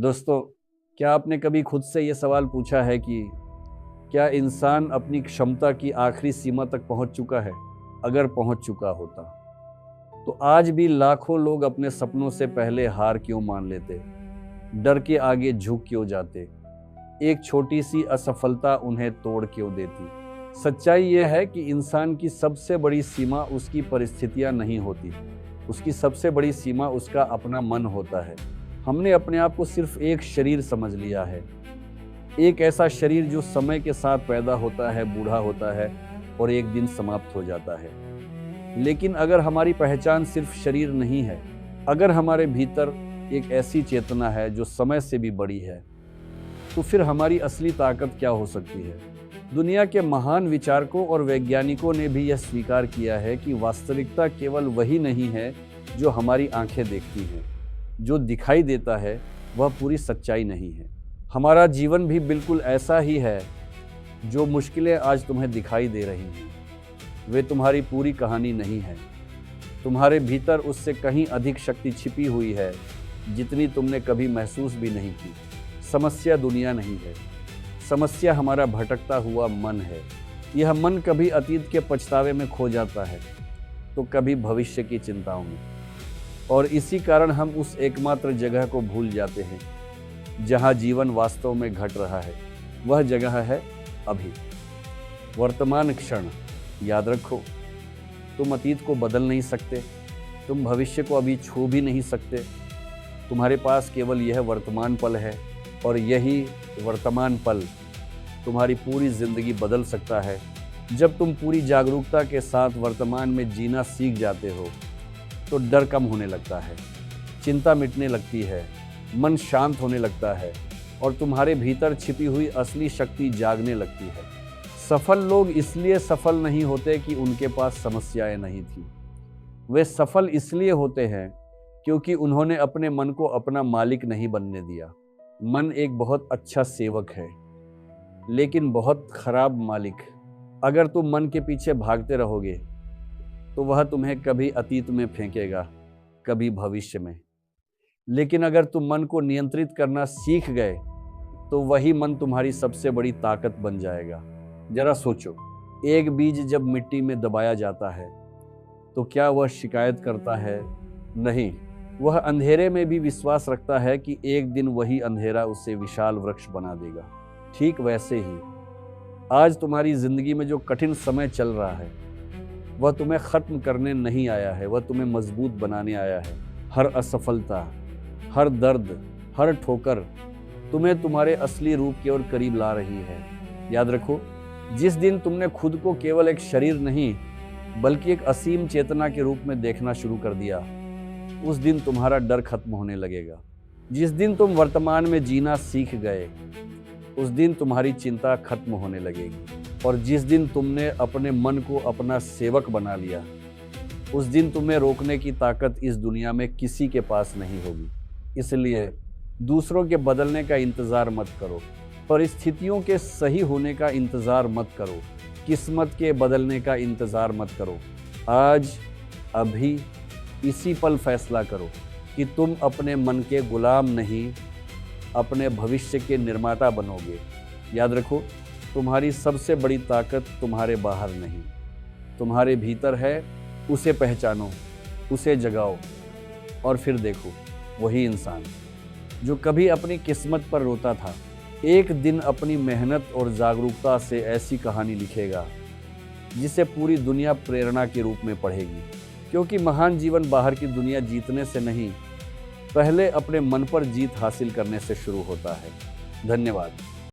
दोस्तों, क्या आपने कभी खुद से ये सवाल पूछा है कि क्या इंसान अपनी क्षमता की आखिरी सीमा तक पहुंच चुका है? अगर पहुंच चुका होता, तो आज भी लाखों लोग अपने सपनों से पहले हार क्यों मान लेते? डर के आगे झुक क्यों जाते? एक छोटी सी असफलता उन्हें तोड़ क्यों देती? सच्चाई यह है कि इंसान की सबसे बड़ी सीमा उसकी परिस्थितियां नहीं होती। उसकी सबसे बड़ी सीमा उसका अपना मन होता है। हमने अपने आप को सिर्फ एक शरीर समझ लिया है, एक ऐसा शरीर जो समय के साथ पैदा होता है, बूढ़ा होता है और एक दिन समाप्त हो जाता है। लेकिन अगर हमारी पहचान सिर्फ शरीर नहीं है, अगर हमारे भीतर एक ऐसी चेतना है जो समय से भी बड़ी है, तो फिर हमारी असली ताकत क्या हो सकती है? दुनिया के महान विचारकों और वैज्ञानिकों ने भी यह स्वीकार किया है कि वास्तविकता केवल वही नहीं है जो हमारी आंखें देखती हैं। जो दिखाई देता है वह पूरी सच्चाई नहीं है। हमारा जीवन भी बिल्कुल ऐसा ही है। जो मुश्किलें आज तुम्हें दिखाई दे रही हैं, वे तुम्हारी पूरी कहानी नहीं है। तुम्हारे भीतर उससे कहीं अधिक शक्ति छिपी हुई है, जितनी तुमने कभी महसूस भी नहीं की। समस्या दुनिया नहीं है, समस्या हमारा भटकता हुआ मन है। यह मन कभी अतीत के पछतावे में खो जाता है, तो कभी भविष्य की चिंताओं में। और इसी कारण हम उस एकमात्र जगह को भूल जाते हैं जहां जीवन वास्तव में घट रहा है। वह जगह है अभी, वर्तमान क्षण। याद रखो, तुम अतीत को बदल नहीं सकते, तुम भविष्य को अभी छू भी नहीं सकते। तुम्हारे पास केवल यह वर्तमान पल है, और यही वर्तमान पल तुम्हारी पूरी जिंदगी बदल सकता है। जब तुम पूरी जागरूकता के साथ वर्तमान में जीना सीख जाते हो, तो डर कम होने लगता है, चिंता मिटने लगती है, मन शांत होने लगता है और तुम्हारे भीतर छिपी हुई असली शक्ति जागने लगती है। सफल लोग इसलिए सफल नहीं होते कि उनके पास समस्याएं नहीं थी। वे सफल इसलिए होते हैं क्योंकि उन्होंने अपने मन को अपना मालिक नहीं बनने दिया। मन एक बहुत अच्छा सेवक है, लेकिन बहुत खराब मालिक। अगर तुम मन के पीछे भागते रहोगे, तो वह तुम्हें कभी अतीत में फेंकेगा, कभी भविष्य में। लेकिन अगर तुम मन को नियंत्रित करना सीख गए, तो वही मन तुम्हारी सबसे बड़ी ताकत बन जाएगा। जरा सोचो, एक बीज जब मिट्टी में दबाया जाता है, तो क्या वह शिकायत करता है? नहीं, वह अंधेरे में भी विश्वास रखता है कि एक दिन वही अंधेरा उसे विशाल वृक्ष बना देगा। ठीक वैसे ही आज तुम्हारी जिंदगी में जो कठिन समय चल रहा है, वह तुम्हें खत्म करने नहीं आया है, वह तुम्हें मजबूत बनाने आया है। हर असफलता, हर दर्द, हर ठोकर तुम्हें तुम्हारे असली रूप की ओर करीब ला रही है। याद रखो, जिस दिन तुमने खुद को केवल एक शरीर नहीं, बल्कि एक असीम चेतना के रूप में देखना शुरू कर दिया, उस दिन तुम्हारा डर खत्म होने लगेगा। जिस दिन तुम वर्तमान में जीना सीख गए, उस दिन तुम्हारी चिंता खत्म होने लगेगी। और जिस दिन तुमने अपने मन को अपना सेवक बना लिया, उस दिन तुम्हें रोकने की ताकत इस दुनिया में किसी के पास नहीं होगी। इसलिए दूसरों के बदलने का इंतज़ार मत करो, परिस्थितियों के सही होने का इंतज़ार मत करो, किस्मत के बदलने का इंतज़ार मत करो। आज, अभी, इसी पल फैसला करो कि तुम अपने मन के गुलाम नहीं, अपने भविष्य के निर्माता बनोगे। याद रखो, तुम्हारी सबसे बड़ी ताकत तुम्हारे बाहर नहीं, तुम्हारे भीतर है। उसे पहचानो, उसे जगाओ, और फिर देखो, वही इंसान जो कभी अपनी किस्मत पर रोता था, एक दिन अपनी मेहनत और जागरूकता से ऐसी कहानी लिखेगा जिसे पूरी दुनिया प्रेरणा के रूप में पढ़ेगी। क्योंकि महान जीवन बाहर की दुनिया जीतने से नहीं, पहले अपने मन पर जीत हासिल करने से शुरू होता है। धन्यवाद।